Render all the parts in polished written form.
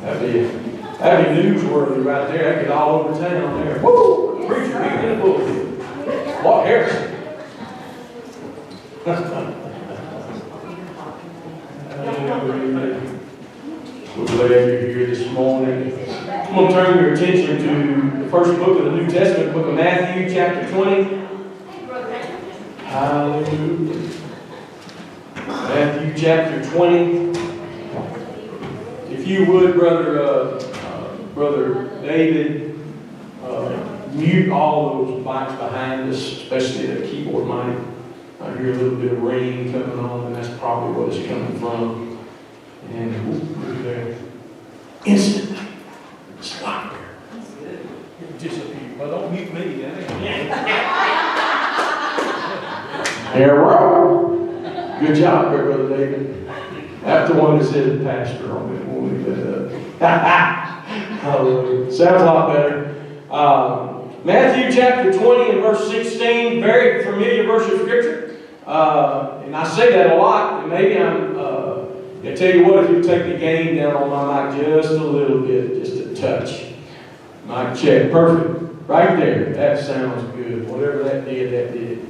That'd be newsworthy right there. That'd get all over town there. Woo! Preacher being in the pulpit. What heresy? We're glad you're here this morning. I'm going to turn your attention to the first book of the New Testament, book of Matthew, chapter 20. Hallelujah. Matthew chapter 20. If you would, Brother David, mute all those mics behind us, especially the keyboard mic. I hear a little bit of rain coming on, and that's probably what it's coming from. And look there. Instantly. It's like there. It disappeared. Well, don't mute me. Arrow. Good job there, Brother David. That's the one that said pastor on it. We'll leave that up. Hallelujah. Sounds a lot better. Matthew chapter 20 and verse 16. Very familiar verse of Scripture. And I say that a lot. And maybe I tell you what, if you take the gain down on my mic just a little bit, just a touch. Mic check. Perfect. Right there. That sounds good. Whatever that did, that did.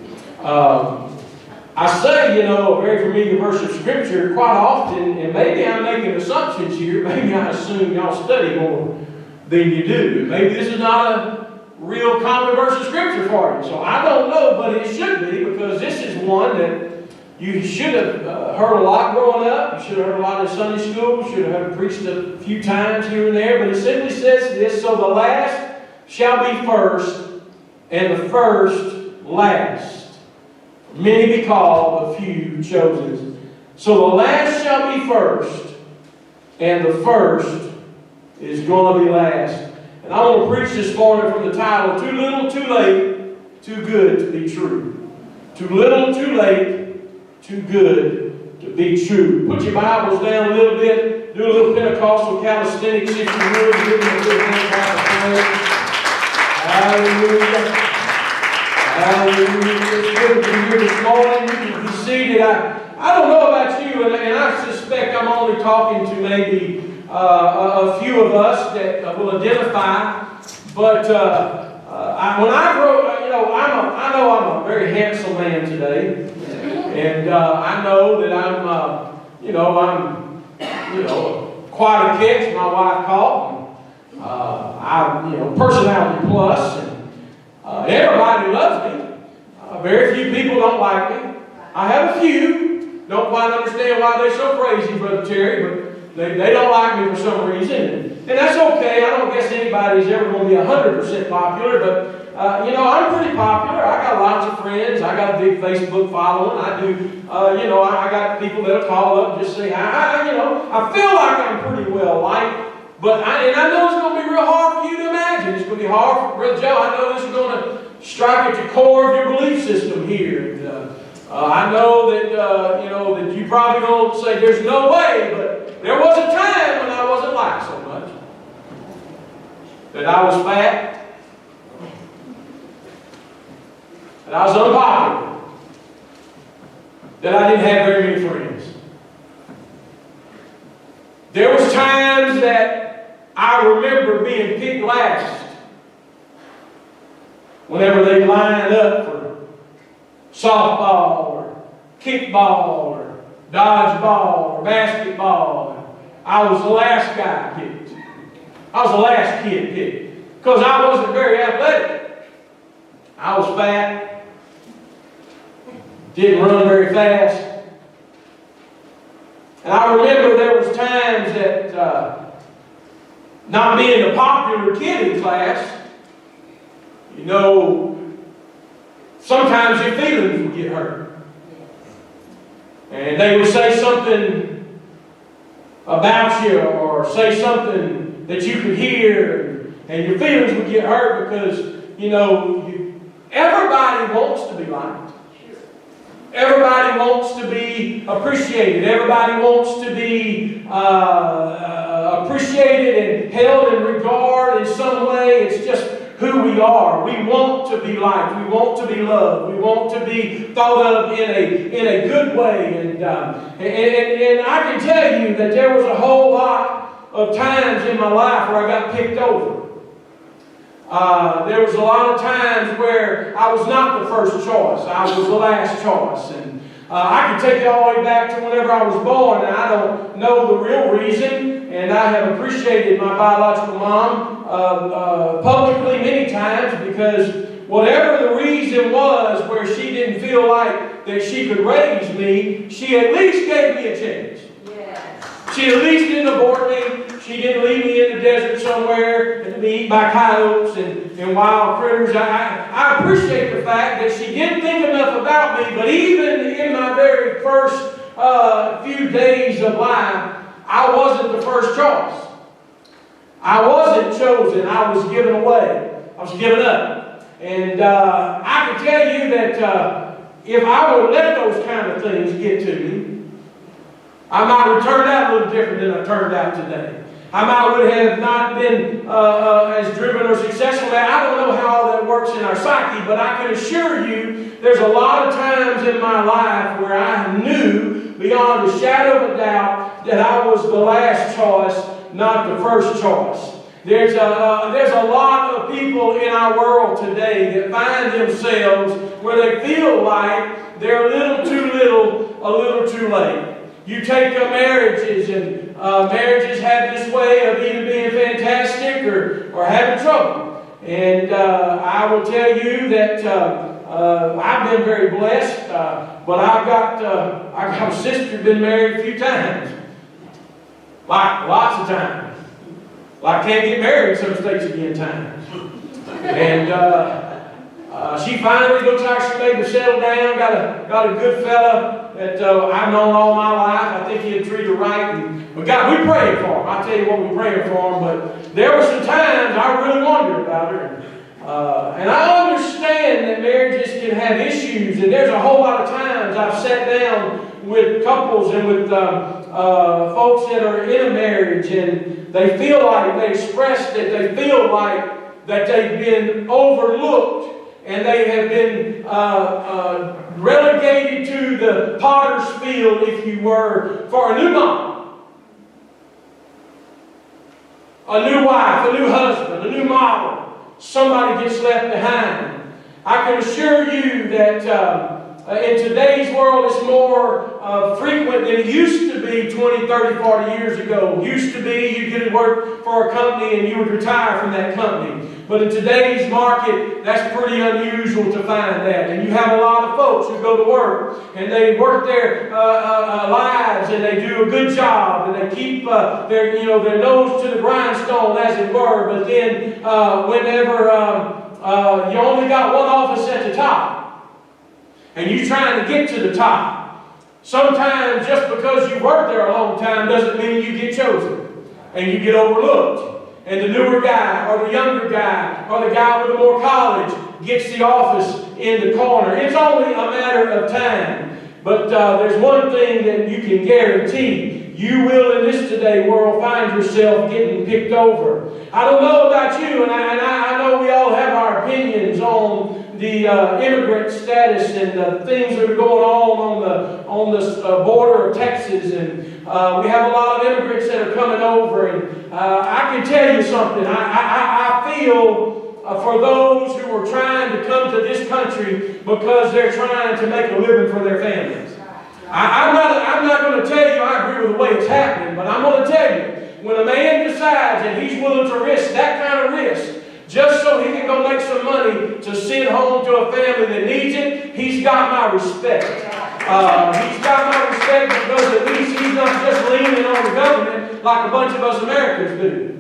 I say, a very familiar verse of Scripture quite often, and maybe I'm making assumptions here. Maybe I assume y'all study more than you do. Maybe this is not a real common verse of Scripture for you. So I don't know, but it should be, because this is one that you should have heard a lot growing up. You should have heard a lot in Sunday school. You should have heard it preached a few times here and there. But it simply says this: so the last shall be first, and the first last. Many be called, but few chosen. So the last shall be first, and the first is going to be last. And I want to preach this morning from the title, Too Little, Too Late, Too Good to Be True. Too little, too late, too good to be true. Put your Bibles down a little bit. Do a little Pentecostal calisthenics if you would. Give them a good hand clap of praise. Hallelujah. Hallelujah. It's good to be here this morning. You can be seated. I don't know about you, and I suspect I'm only talking to maybe a few of us that will identify. But when I grow, I know I'm a very handsome man today, and I know that I'm quite a catch. My wife called. I'm personality plus. Everybody loves me. Very few people don't like me. I have a few. Don't quite understand why they're so crazy, Brother Terry, but they don't like me for some reason. And that's okay. I don't guess anybody's ever going to be 100% popular, but I'm pretty popular. I got lots of friends. I got a big Facebook following. I do, I got people that'll call up and just say hi. I feel like I'm pretty well liked. But I know it's going to be real hard for you to imagine. It's going to be hard for Brother Joe. I know this is going to strike at the core of your belief system here. And, I know that that you probably don't say there's no way, but there was a time when I wasn't liked so much. That I was fat. That I was unpopular. That I didn't have very many friends. There was times that I remember being picked last whenever they lined up for softball or kickball or dodgeball or basketball. I was the last guy picked. I was the last kid picked because I wasn't very athletic. I was fat, didn't run very fast. And I remember there was times that not being the popular kid in class, sometimes your feelings would get hurt. And they would say something about you or say something that you could hear, and your feelings would get hurt because, everybody wants to be liked. Everybody wants to be appreciated. Everybody wants to be appreciated and held in regard in some way. It's just who we are. We want to be liked. We want to be loved. We want to be thought of in a good way. And I can tell you that there was a whole lot of times in my life where I got picked over. There was a lot of times where I was not the first choice. I was the last choice. And I can take you all the way back to whenever I was born, and I don't know the real reason. And I have appreciated my biological mom publicly many times, because whatever the reason was where she didn't feel like that she could raise me, she at least gave me a chance. Yes. She at least didn't abort me. She didn't leave me in the desert somewhere and be eaten by coyotes and wild critters. I appreciate the fact that she didn't think enough about me, but even in my very first few days of life, I wasn't the first choice. I wasn't chosen. I was given away. I was given up. And I can tell you that if I would let those kind of things get to me, I might have turned out a little different than I turned out today. I might would have not been as driven or successful. I don't know how all that works in our psyche, but I can assure you there's a lot of times in my life where I knew beyond a shadow of a doubt that I was the last choice, not the first choice. There's a lot of people in our world today that find themselves where they feel like they're a little too little, a little too late. You take marriages, and marriages have this way of either being fantastic or having trouble. And I will tell you that I've been very blessed, but I've got a sister who's been married a few times, like lots of times. Well, I can't get married in some states again times. And she finally looks like she made to settle down, got a good fella that I've known all my life. I think he'll treat her right. And we prayed for him. I'll tell you what we prayed for him. But there were some times I really wondered about her. And I understand that marriages can have issues. And there's a whole lot of times I've sat down with couples and with folks that are in a marriage, and they feel like, they express that they feel like that they've been overlooked and they have been relegated to the potter's field, if you were, for a new mom, a new wife, a new husband, a new model. Somebody gets left behind. I can assure you that in today's world, it's more frequent than it used to be 20, 30, 40 years ago. It used to be you could work for a company and you would retire from that company. But in today's market, that's pretty unusual to find that. And you have a lot of folks who go to work and they work their lives and they do a good job and they keep their nose to the grindstone, as it were. But then whenever you only got one office at the top, and you're trying to get to the top, sometimes just because you work there a long time doesn't mean you get chosen and you get overlooked. And the newer guy or the younger guy or the guy with more college gets the office in the corner. It's only a matter of time. But there's one thing that you can guarantee. You will, in this today world, find yourself getting picked over. I don't know about you, and I know we all have our opinions on the immigrant status and the things that are going on the border of Texas, and we have a lot of immigrants that are coming over. And I can tell you something. I feel for those who are trying to come to this country because they're trying to make a living for their families. I'm not going to tell you I agree with the way it's happening, but I'm going to tell you, when a man decides that he's willing to risk that kind of risk just so he can go make some money to send home to a family that needs it, he's got my respect. He's got my respect because at least he's not just leaning on the government like a bunch of us Americans do.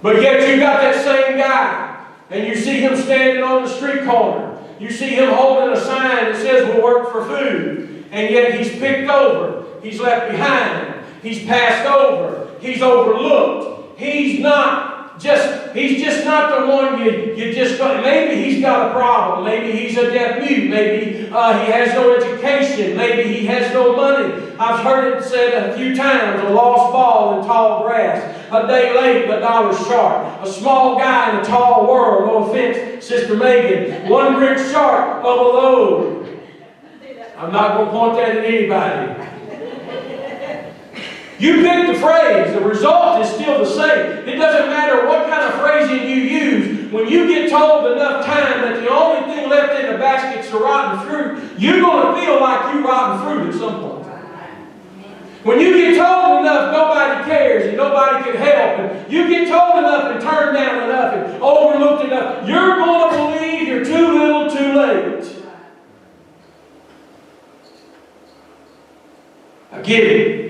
But yet you got that same guy, and you see him standing on the street corner. You see him holding a sign that says we'll work for food. And yet he's picked over. He's left behind. He's passed over. He's overlooked. He's just not the one you just got. Maybe he's got a problem. Maybe he's a deaf mute. Maybe he has no education. Maybe he has no money. I've heard it said a few times, a lost ball in tall grass. A day late, but $1 short. A small guy in a tall world. No offense, Sister Megan. One brick short of a load. I'm not going to point that at anybody. You pick the phrase, the result is still the same. It doesn't matter what kind of phrasing you use. When you get told enough time that the only thing left in the basket is the rotten fruit, you're going to feel like you rotten fruit at some point. When you get told enough, nobody cares and nobody can help. And you get told enough and turned down enough and overlooked enough, you're going to believe you're too little, too late. I get it.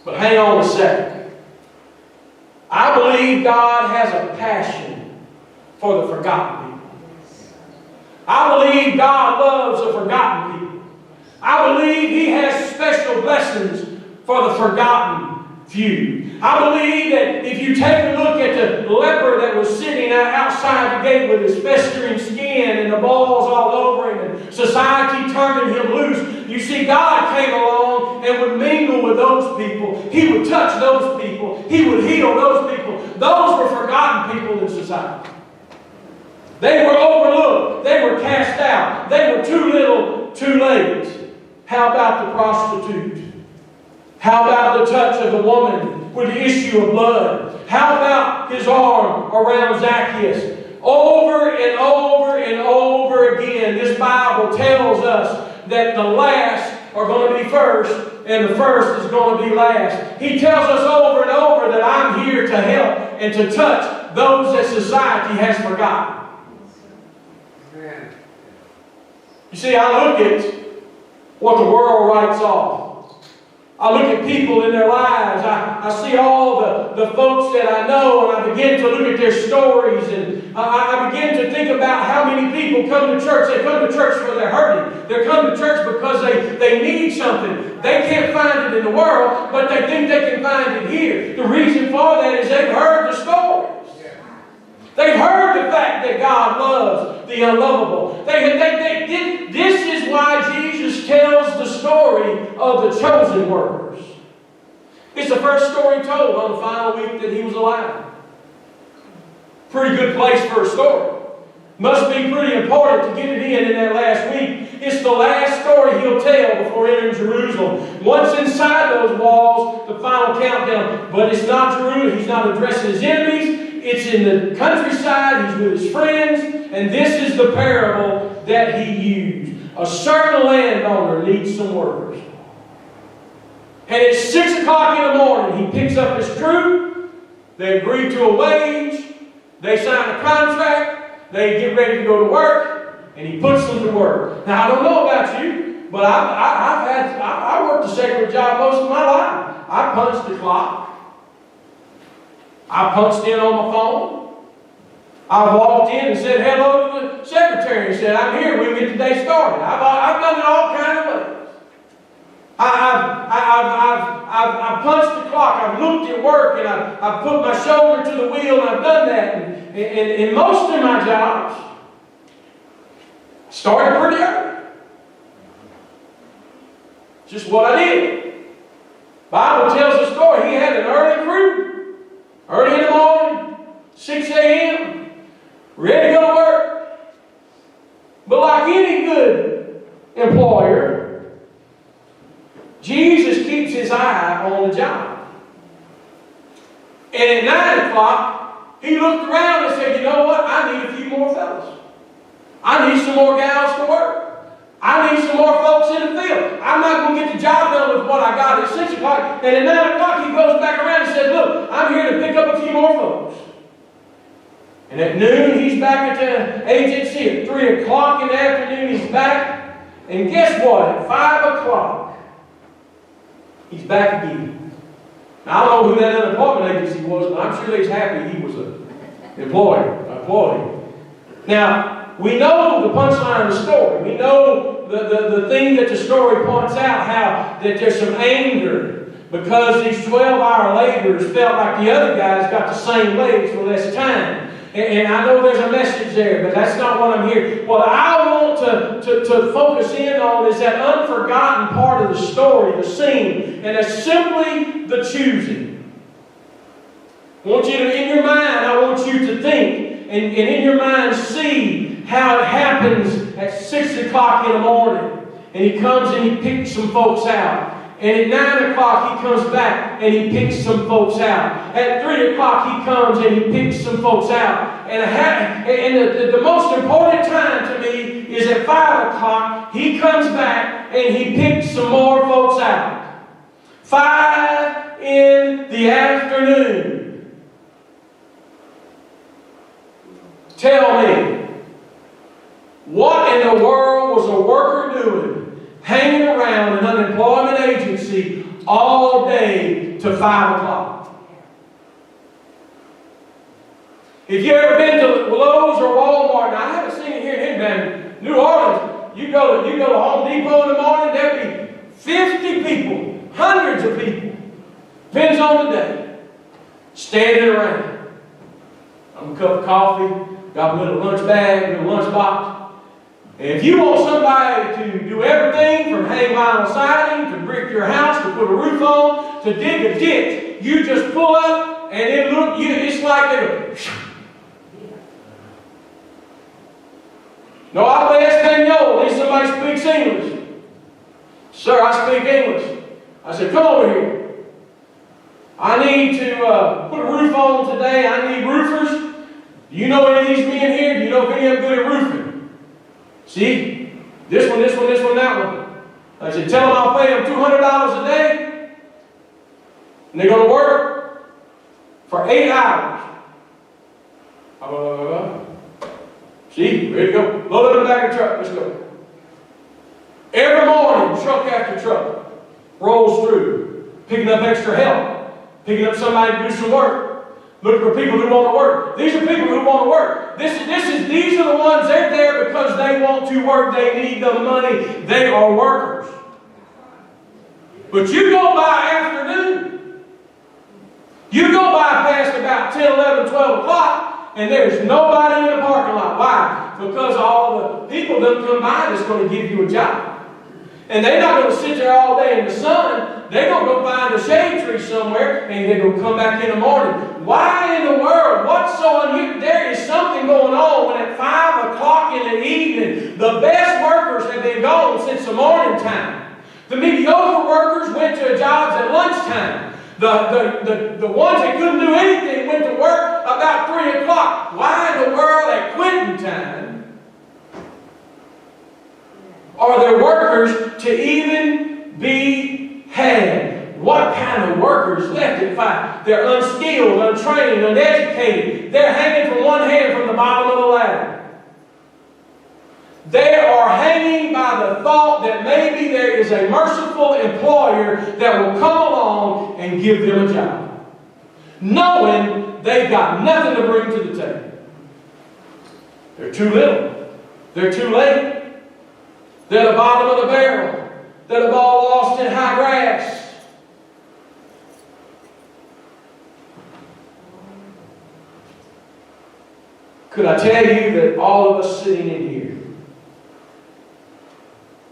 But hang on a second. I believe God has a passion for the forgotten people. I believe God loves the forgotten people. I believe He has special blessings for the forgotten few. I believe that if you take a look at the leper that was sitting outside the gate with his festering skin and the balls all over him and society turning him loose, you see God came along and would mingle with those people. He would touch those people. He would heal those people. Those were forgotten people in society. They were overlooked. They were cast out. They were too little, too late. How about the prostitute? How about the touch of the woman with the issue of blood? How about his arm around Zacchaeus? Over and over and over again, this Bible tells us that the last are going to be first and the first is going to be last. He tells us over and over that I'm here to help and to touch those that society has forgotten. You see, I look at what the world writes off. I look at people in their lives. I see all the folks that I know, and I begin to look at their stories, and I begin to think about how many people come to church. They come to church because they're hurting. They come to church because they need something. They can't find it in the world, but they think they can find it here. The reason for that is they've heard the stories. They've heard the fact that God loves the unlovable. This is why Jesus tells the story of the chosen workers. It's the first story told on the final week that He was alive. Pretty good place for a story. Must be pretty important to get it in that last week. It's the last story He'll tell before entering Jerusalem. Once inside those walls, the final countdown. But it's not Jerusalem. He's not addressing His enemies. It's in the countryside. He's with His friends. And this is the parable that He used. A certain landowner needs some workers. And at 6 o'clock in the morning, he picks up his crew. They agree to a wage. They sign a contract. They get ready to go to work. And he puts them to work. Now, I don't know about you, but I worked a secular job most of my life. I punched the clock. I punched in on my phone. I walked in and said hello to the secretary and said, I'm here, we'll get the day started. I've done it all kinds of ways. I've punched the clock, I've looked at work, and I've put my shoulder to the wheel, and I've done that. And in most of my jobs, started pretty early. Just what I did. Bible tells the story. He had an early crew. Early in the morning, 6 a.m., ready to go to work. But like any good employer, Jesus keeps His eye on the job. And at 9 o'clock, He looked around and said, you know what? I need a few more fellas. I need some more gals to work. I need some more folks in the field. I'm not going to get the job done with what I got at 6 o'clock. And at 9 o'clock, He goes back around and says, look, I'm here to pick up a few more folks. And at noon, He's back at the agency. At 3 o'clock in the afternoon, He's back. And guess what? At 5 o'clock, He's back again. Now, I don't know who that unemployment agency was, but I'm sure they's happy He was an employee. Now, we know the punchline of the story. We know the thing that the story points out, how that there's some anger because these 12-hour laborers felt like the other guys got the same wage for less time. And I know there's a message there, but that's not what I'm here. What I want to focus in on is that unforgotten part of the story, the scene, and it's simply the choosing. I want you to, in your mind, I want you to think and in your mind see how it happens at 6 o'clock in the morning. and he comes and he picks some folks out. And at 9 o'clock he comes back and he picks some folks out. At 3 o'clock he comes and he picks some folks out. And the most important time to me is at 5 o'clock he comes back and he picks some more folks out. 5 in the afternoon. Tell me, what in the world was a worker doing hanging around an unemployment agency all day to 5 o'clock? If you've ever been to Lowe's or Walmart, now I haven't seen it here in New Orleans, you go to Home Depot in the morning, there'll be 50 people, hundreds of people, depends on the day, standing around. A cup of coffee, got a little lunch bag, a little lunch box. And if you want somebody to do everything from hang vinyl siding, to brick your house, to put a roof on, to dig a ditch, you just pull up and it's like they go. No habla español. At least somebody speaks English. Sir, I speak English. I said, come over here. I need to put a roof on today. I need roofers. Do you know any of these men here? Do you know if any of them good at roofing? See? This one, that one. I said, tell them I'll pay them $200 a day. And they're going to work for 8 hours. See? Ready to go. Load it in the back of the truck. Let's go. Every morning, truck after truck rolls through, picking up extra help, picking up somebody to do some work. Looking for people who want to work. These are people who want to work. These are the ones, they're there because they want to work. They need the money. They are workers. But you go by afternoon. You go by past about 10, 11, 12 o'clock, and there's nobody in the parking lot. Why? Because all the people that come by that's going to give you a job. And they're not going to sit there all day in the sun. They're going to go find a shade tree somewhere and they're going to come back in the morning. Why in the world? What's so unusual? There is something going on when at 5 o'clock in the evening, the best workers have been gone since the morning time. The mediocre workers went to jobs at lunchtime. The ones that couldn't do anything went to work about 3 o'clock. Why in the world at quitting time are there workers to even be had? What kind of workers left at 5? They're unskilled, untrained, uneducated. They're hanging from one hand from the bottom of the ladder. They are hanging by the thought that maybe there is a merciful employer that will come along and give them a job, knowing they've got nothing to bring to the table. They're too little. They're too late. They're the bottom of the barrel. They're the ball lost in high grass. Could I tell you that all of us sitting in here,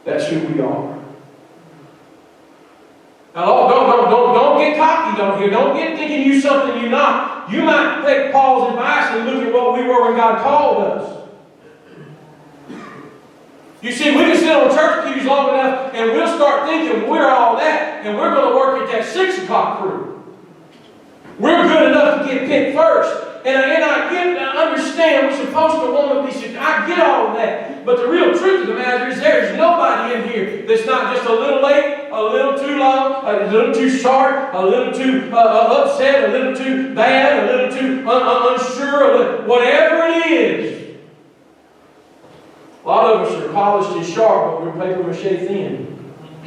that's who we are? Now, don't get cocky down here. Don't get thinking you're something you're not. You might take Paul's advice and look at what we were when God called us. You see, we can sit on church pews long enough and we'll start thinking we're all that and we're going to work at that 6 o'clock crew. We're good enough to get picked first. And I understand we're supposed to want to be. I get all of that. But the real truth of the matter is there's nobody in here that's not just a little late, a little too long, a little too short, a little too upset, a little too bad, a little too unsure, whatever it is. A lot of us are polished and sharp, but we're paper mache thin.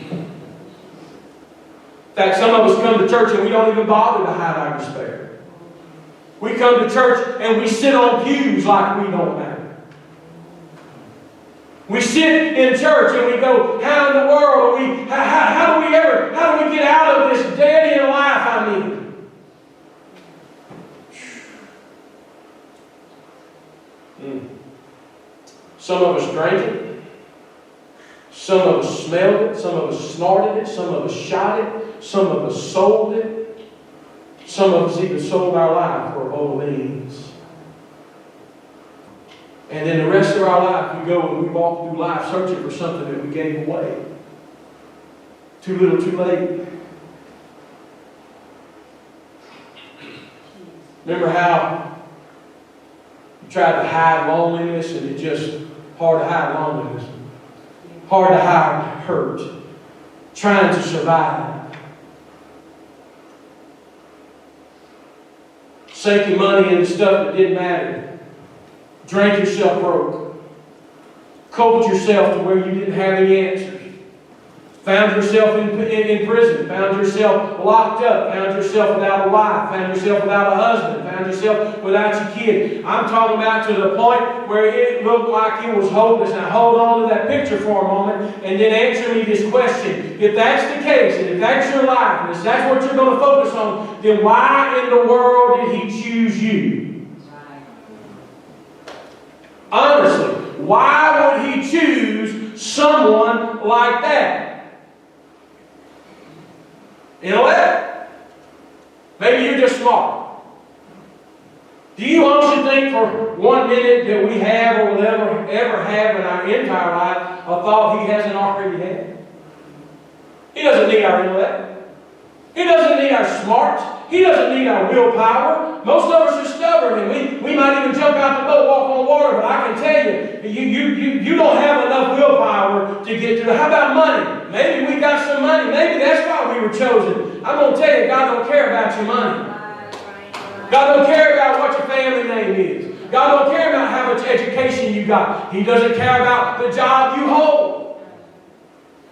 In fact, some of us come to church and we don't even bother to hide our despair. We come to church and we sit on pews like we don't matter. We sit in church and we go, how in the world are we, how do we get out of this dead end life I'm in? Some of us drank it. Some of us smelled it. Some of us snorted it. Some of us shot it. Some of us sold it. Some of us even sold our life for a bowl of beans. And then the rest of our life, we go and we walk through life searching for something that we gave away. Too little, too late. Remember how you tried to hide loneliness, and it's just hard to hide loneliness. Hard to hide hurt. Trying to survive. Sinking money into stuff that didn't matter. Drank yourself broke. Coped yourself to where you didn't have any answers. Found yourself in prison. Found yourself locked up. Found yourself without a wife. Found yourself without a husband. Found yourself without your kid. I'm talking about to the point where it looked like it was hopeless. Now hold on to that picture for a moment and then answer me this question. If that's the case, and if that's your life, and if that's what you're going to focus on, then why in the world did He choose you? Honestly, why would He choose someone like that? Intellect? Maybe you're just smart. Do you honestly think for 1 minute that we have or will ever have in our entire life a thought He hasn't already had? He doesn't need our intellect. He doesn't need our smarts. He doesn't need our willpower. Most of us are stubborn, and we might even jump out the boat, walk on water, but I can tell you don't have enough willpower to get through. How about money? Maybe we got some money. Maybe that's why we were chosen. I'm going to tell you, God don't care about your money. God don't care about what your family name is. God don't care about how much education you got. He doesn't care about the job you hold.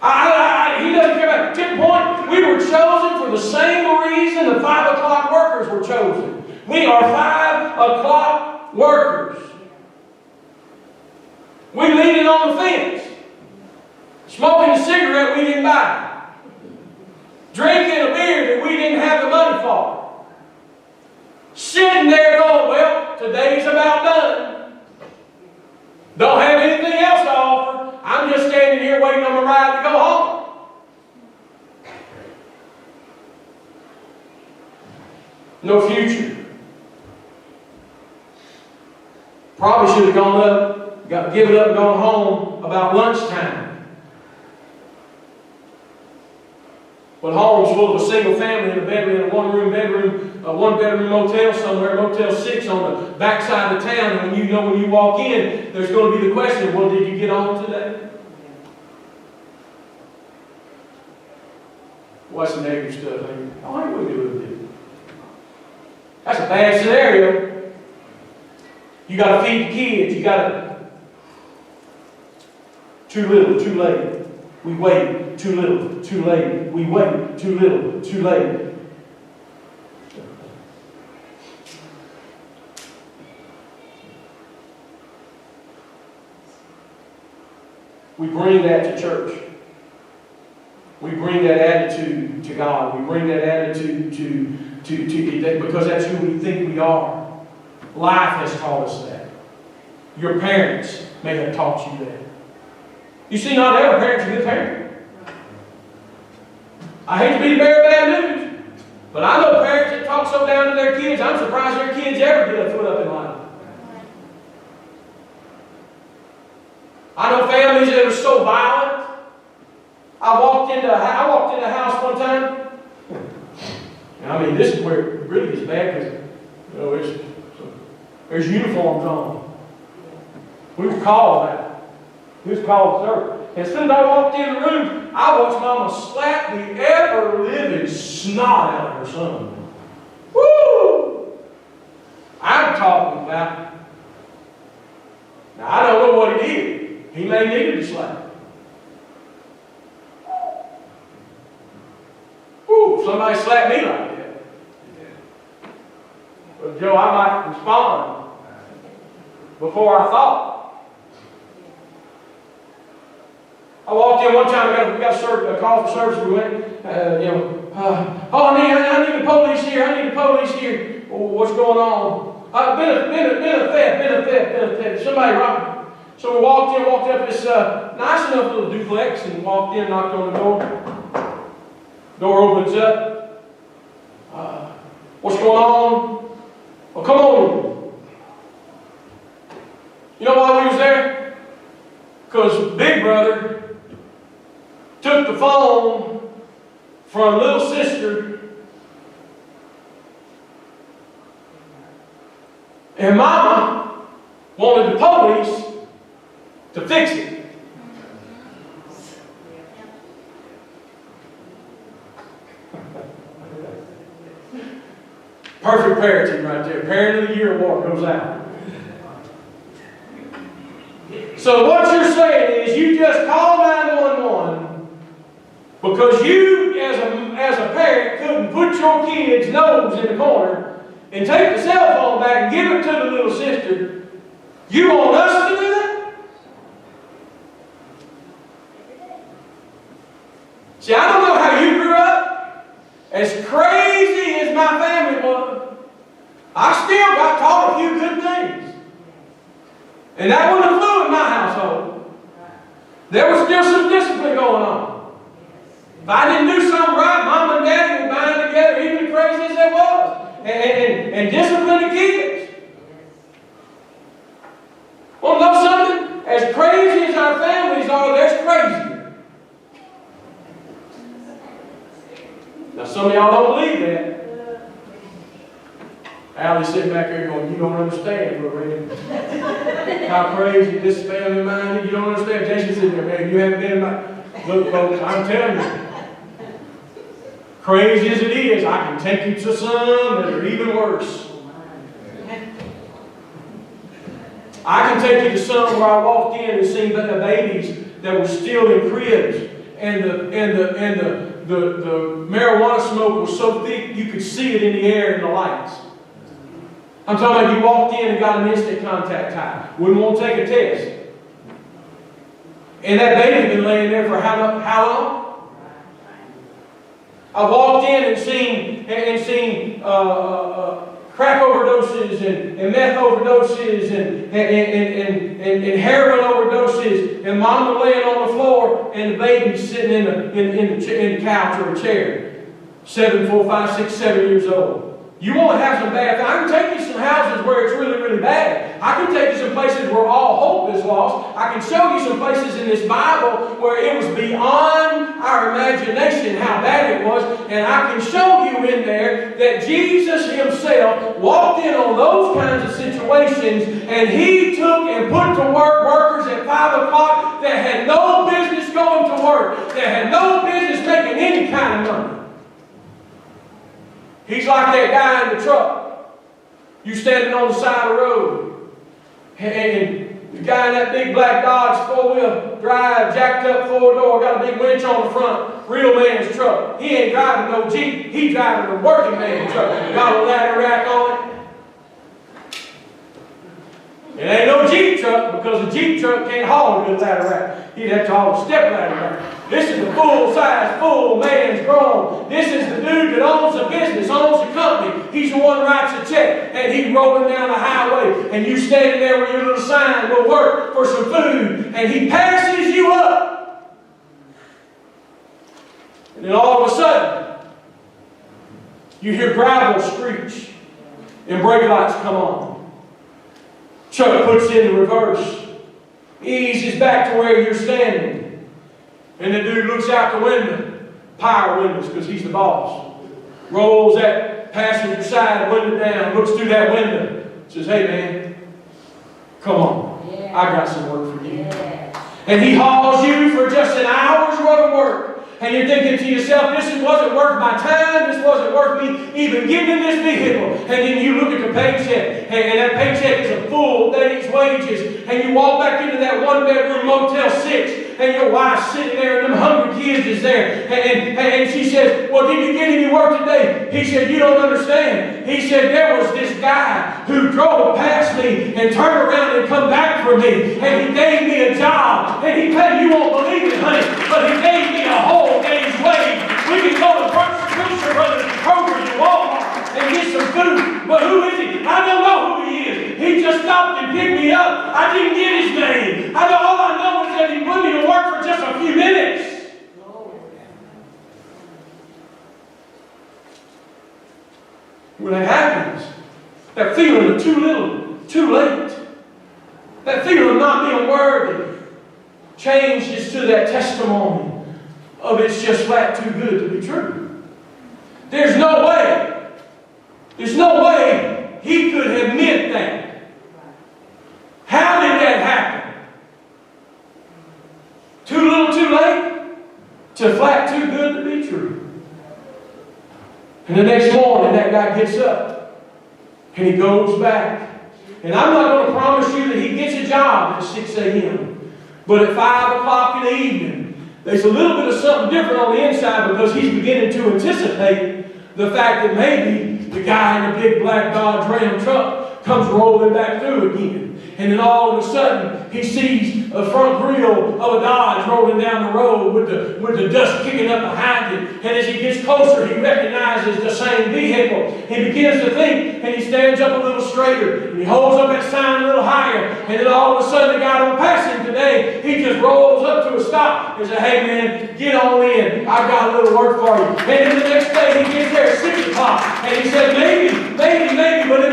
He doesn't care about it. To the point, we were chosen for the same reason the 5 o'clock workers were chosen. We are 5 o'clock workers. We leaning on the fence. Smoking a cigarette we didn't buy. Drinking a beer that we didn't have the money for. Sitting there going, well, today's about done. Don't have anything else to offer. I'm just standing here waiting on my ride to go home. No future. Probably should have gone up, given up and gone home about lunchtime. But home was full of a single family in a bedroom, in a one-bedroom motel somewhere, Motel 6 on the backside of town. And when you walk in, there's going to be the question, well, did you get home today? What's the negative stuff? Oh, I wouldn't do it. That's a bad scenario. You got to feed the kids. You got to. Too little, too late. We wait. Too little, too late. We wait. Too little, too late. We bring that to church. We bring that attitude to God. We bring that attitude to because that's who we think we are. Life has taught us that. Your parents may have taught you that. You see, not every parent's a good parent. I hate to be the bearer of bad news, but I know parents that talk so down to their kids, I'm surprised their kids ever get a foot up in life. I know families that are so violent. I walked into a house one time. I mean, this is where it really gets bad because there's uniforms on. We were called that. We was called service. And as soon as I walked in the room, I watched Mama slap the ever-living snot out of her son. Woo! I'm talking about. Now, I don't know what he did. He may need to slap. Woo! Somebody slapped me like that. Well, Joe, I might respond before I thought. I walked in one time, we got a call for service. We went, I need the police here. I need the police here. Oh, what's going on? Been a theft. Somebody robbed me. So we walked up this nice enough little duplex and walked in, knocked on the door. Door opens up. What's going on? Well, come on. You know why we was there? Because Big Brother took the phone from little sister, and Mama wanted the police to fix it. Perfect parenting right there. Parent of the Year award goes out. So what you're saying is you just call 911 because you, as a parent, couldn't put your kid's nose in the corner and take the cell phone back and give it to the little sister. You want us to do that? See, I don't know how you grew up. As crazy as my family was, I still got taught a few good things. And that wouldn't have flew in my household. There was still some discipline going on. If I didn't do something right, Mom and Daddy would bind together, even as crazy as that was, and discipline the kids. Well, know something? As crazy as our families are, there's crazy. Now, some of y'all don't believe that. Allie's sitting back there going, you don't understand, Brother Randy. How crazy this family of mine is. You don't understand. Jason's sitting there, man, you haven't been in my... Look, folks, I'm telling you. Crazy as it is, I can take you to some that are even worse. I can take you to some where I walked in and seen the babies that were still in cribs, and the marijuana smoke was so thick you could see it in the air and the lights. I'm talking about you walked in and got an instant contact high. Wouldn't want to take a test. And that baby had been laying there for how long? I walked in and seen crack overdoses and meth overdoses and heroin overdoses, and Mama laying on the floor and the baby sitting in the couch or a chair, 7, 4, 5, 6, 7 years old. You want to have some bad things. I can take you some houses where it's really, really bad. I can take you some places where all hope is lost. I can show you some places in this Bible where it was beyond our imagination how bad it was. And I can show you in there that Jesus Himself walked in on those kinds of situations, and He took and put to work workers at 5 o'clock that had no business going to work, that had no business making any kind of money. He's like that guy in the truck. You standing on the side of the road, and the guy in that big black Dodge 4-wheel drive, jacked up 4-door, got a big winch on the front, real man's truck. He ain't driving no Jeep, he driving a working man's truck. Got a ladder rack on it. It ain't no Jeep truck, because a Jeep truck can't haul a good ladder rack. He'd have to haul a step ladder rack. This is the full-size, full man's grown. This is the dude that owns a business, owns a company. He's the one who writes a check, and he's rolling down the highway, and you standing there with your little sign, will work for some food, and he passes you up. And then all of a sudden, you hear gravel screech, and brake lights come on. Truck puts in the reverse, eases back to where you're standing. And the dude looks out the window, power windows, because he's the boss. Rolls that passenger side window down, looks through that window, says, hey man, come on, I got some work for you. And he hauls you for just an hour's worth of work. And you're thinking to yourself, this wasn't worth my time, this wasn't worth me even getting in this vehicle. And then you look at the paycheck, and that paycheck is a full day's wages. And you walk back into that one-bedroom Motel 6, and your wife's sitting there, and them hungry kids is there. And she says, well, did you get any work today? He said, you don't understand. He said, there was this guy who drove past me and turned around and come back for me. And he gave me a job. And he paid, you won't believe it, honey, but he gave me a whole day's wage. We can go to Brooks Brothers and Kroger and Walmart and get some food. But who is he? I don't know who he is. He just stopped and picked me up. I didn't get his name. All I know is that he put me to work for just a few minutes. When it happens, that feeling of too little, too late, that feeling of not being worthy, changes to that testimony of it's just flat too good to be true. There's no way he could have meant that. How did that happen? Too little too late? To flat too good to be true. And the next morning that guy gets up and he goes back. And I'm not going to promise you that he gets a job at 6 a.m. But at 5 o'clock in the evening, there's a little bit of something different on the inside because he's beginning to anticipate the fact that maybe the guy in the big black Dodge Ram truck comes rolling back through again. And then all of a sudden, he sees a front grill of a Dodge rolling down the road with the dust kicking up behind it. And as he gets closer, he recognizes the same vehicle. He begins to think, and he stands up a little straighter. And he holds up that sign a little higher. And then all of a sudden, the guy don't pass him today. He just rolls up to a stop and says, "Hey man, get on in. I've got a little work for you." And then the next day, he gets there at 6 o'clock. And he said, maybe, but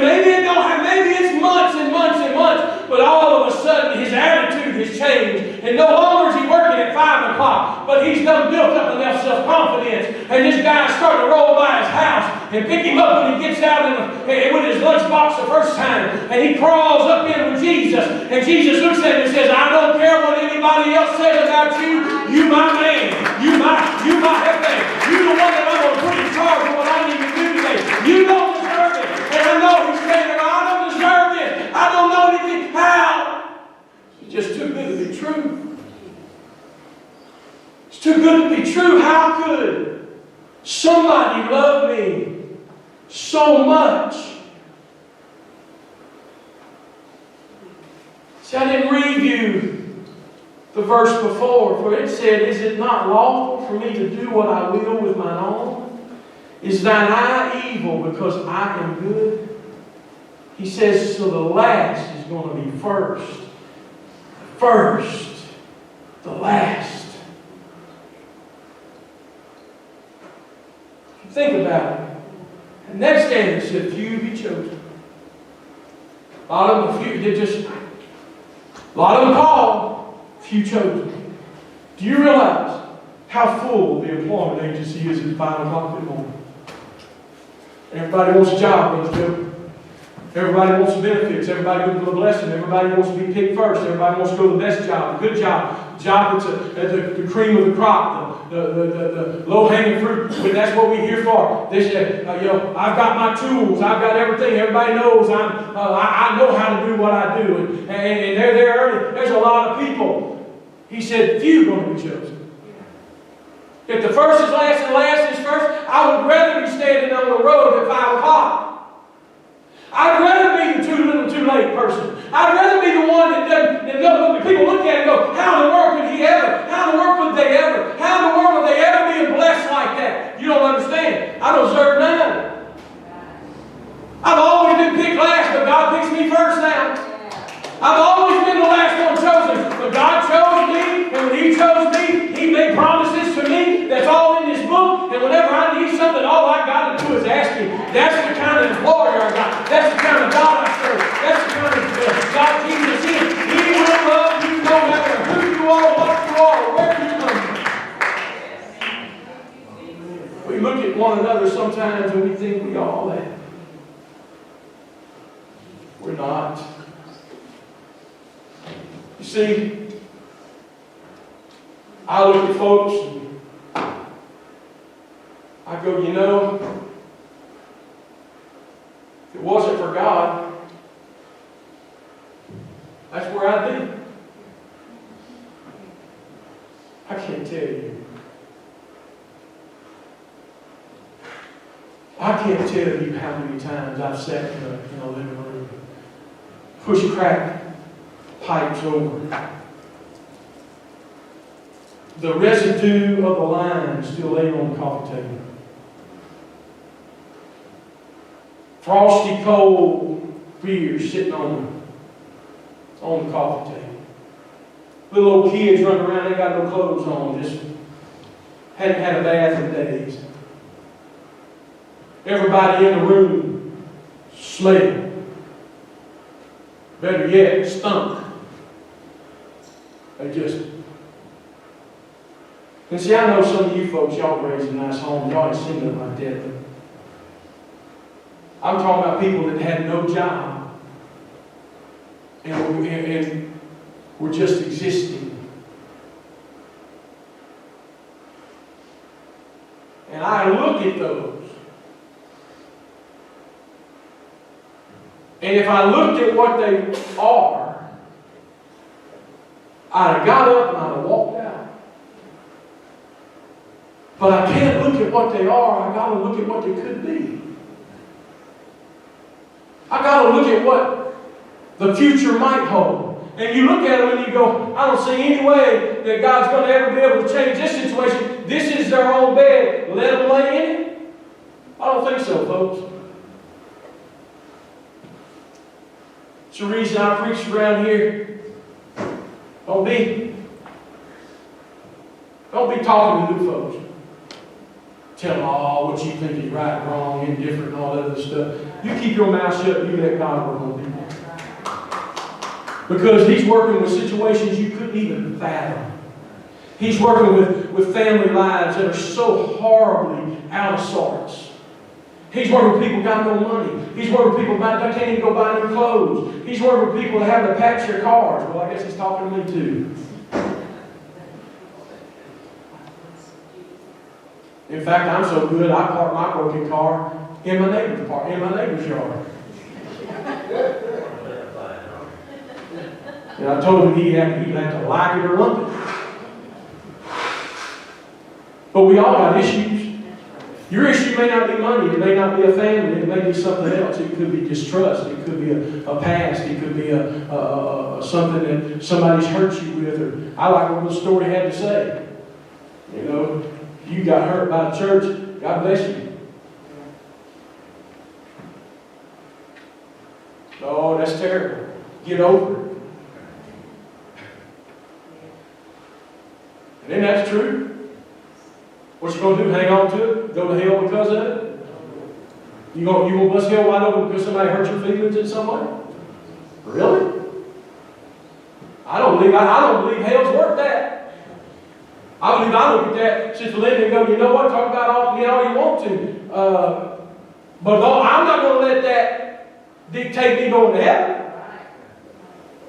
maybe it don't have, maybe it's months and months and months. But all of a sudden, his attitude has changed. And no longer is he working at 5 o'clock, but he's done built up enough self-confidence. And this guy's starting to roll by his house and pick him up when he gets out with his lunchbox the first time. And he crawls up in with Jesus. And Jesus looks at him and says, "I don't care what anybody else says about you. You my man. You my hefe. You the one that I'm going to put in charge of what I need to do today. You don't deserve it." And I know he's saying, "I don't deserve this. I don't know anything." How? It's just too good to be true. It's too good to be true. How could somebody love me so much? See, I didn't read you the verse before, for it said, "Is it not lawful for me to do what I will with mine own? Is thine eye evil because I am good?" He says, so the last is going to be first. First, the last. Think about it. The next day it said, "Few be chosen." A lot of them called, few chosen. Do you realize how full the employment agency is at 5 o'clock in the morning? Everybody wants a job, Brother Joe. Everybody wants benefits. Everybody wants a blessing. Everybody wants to be picked first. Everybody wants to go to the best job, the good job, the job that's the cream of the crop, the low-hanging fruit. But that's what we're here for. They said, I've got my tools. I've got everything. Everybody knows I know how to do what I do. And they're there early. There's a lot of people. He said, few going to be chosen. If the first is last and last is first, I would rather be standing on the road at 5 o'clock. I'd rather be the too little, too late person. I'd rather be the one that people look at and go, how in the world could he ever? How in the world could they ever? How in the world would they ever be blessed like that? You don't understand. I don't deserve none. I've always been picked last, but God picks me first now. I've always been the last one chosen, but God chose me, and when He chose me, He made promises to me. That's all in this book, and whenever I need something, all I got to do is ask Him. That's the kind of employer I got. That's the kind of God I serve. That's the kind of God Jesus is. He will love you no matter who you are, what you are, or where you come from. We look at one another sometimes and we think we are all that. We're not. You see, I look at folks and I go, if it wasn't for God, that's where I'd be. I can't tell you. I can't tell you how many times I've sat in a living room, pushed crack pipes over. The residue of the lime still laid on the coffee table. Frosty cold beer sitting on the coffee table. Little old kids running around, they got no clothes on, just hadn't had a bath in days. Everybody in the room smelled. Better yet, stunk. They just... And see, I know some of you folks, y'all raised in nice homes, y'all ain't seen nothing like that. But I'm talking about people that had no job and were just existing. And I look at those. And if I looked at what they are, I'd have got up and I'd have walked out. But I can't look at what they are, I've got to look at what they could be. I've got to look at what the future might hold. And you look at them and you go, I don't see any way that God's going to ever be able to change this situation. This is their own bed. Let them lay in it? I don't think so, folks. It's the reason I preach around here. Don't be talking to new folks. Tell them all what you think is right, wrong, indifferent, and all that other stuff. You keep your mouth shut and you let God work on people. Because He's working with situations you couldn't even fathom. He's working with family lives that are so horribly out of sorts. He's working with people who got no money. He's working with people that can't even go buy new clothes. He's working with people that have to patch their cars. Well, I guess He's talking to me too. In fact, I'm so good, I park my broken car in my neighbor's yard. And I told him he'd have to like it or lump it. But we all got issues. Your issue may not be money. It may not be a family. It may be something else. It could be distrust. It could be a past. It could be something that somebody's hurt you with. Or I like what the story had to say. You know, you got hurt by the church. God bless you. Oh, that's terrible. Get over it. And then that's true. What you going to do? Hang on to it? Go to hell because of it? You going to bust hell wide open because somebody hurt your feelings in some way? Really? I don't believe hell's worth that. I look at that Sister Linda and go, you know what? Talk about all you want to. But no, I'm not going to let that dictate me going to heaven.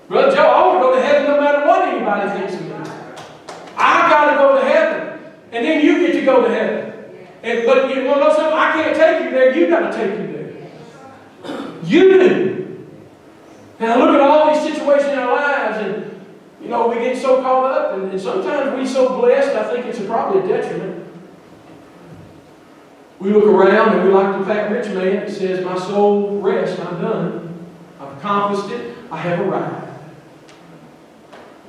Brother Joe, I want to go to heaven no matter what anybody thinks of me. I've got to go to heaven. And then you get to go to heaven. But you want to know something? I can't take you there. You've got to take you there. You do. And I look at all these situations in our lives, and you know, we get so caught up, and sometimes we're so blessed, I think it's probably a detriment. We look around and we like the fat rich man that says, my soul rests, I'm done. I've accomplished it, I have arrived.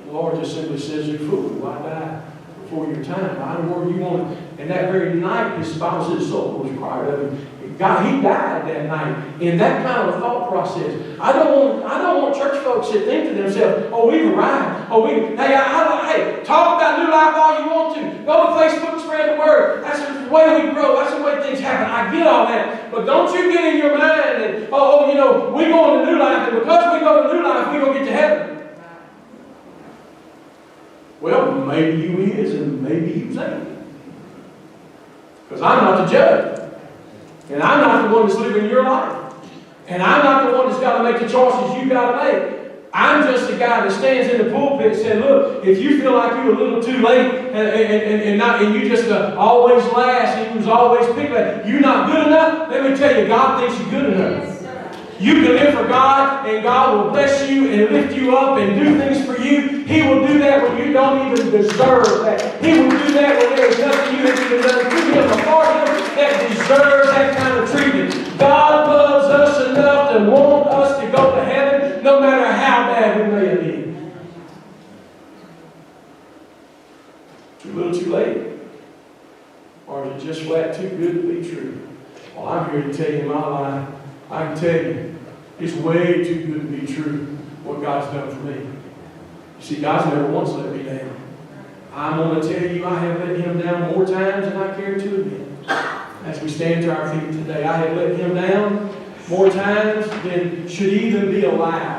The Lord just simply says, you fool, why die before your time? I don't know where you want it. And that very night, his spouse, his soul was required of him. God, he died that night in that kind of a thought process. I don't want church folks to think to themselves, oh, we've arrived. Oh, hey, talk about new life all you want to. Go to Facebook and spread the word. That's the way we grow. That's the way things happen. I get all that. But don't you get in your mind that, you know, we're going to new life, and because we go to new life, we're going to get to heaven. Well, maybe you is, and maybe you ain't. Because I'm not the judge. And I'm not the one that's living your life. And I'm not the one that's got to make the choices you've got to make. I'm just the guy that stands in the pulpit and says, look, if you feel like you're a little too late and you just always last and you was always picked up, you're not good enough, let me tell you, God thinks you're good enough. You can live for God, and God will bless you and lift you up and do things for you. He will do that when you don't even deserve that. He will do that when there is nothing you have even done. Give him a partner that deserves that kind of treatment. God loves us enough to want us to go to heaven, no matter how bad we may have been. Too little, too late? Or is it just flat too good to be true? Well, I'm here to tell you my life. I can tell you, it's way too good to be true what God's done for me. You see, God's never once let me down. I'm going to tell you, I have let Him down more times than I care to admit. As we stand to our feet today, I have let Him down more times than should even be allowed.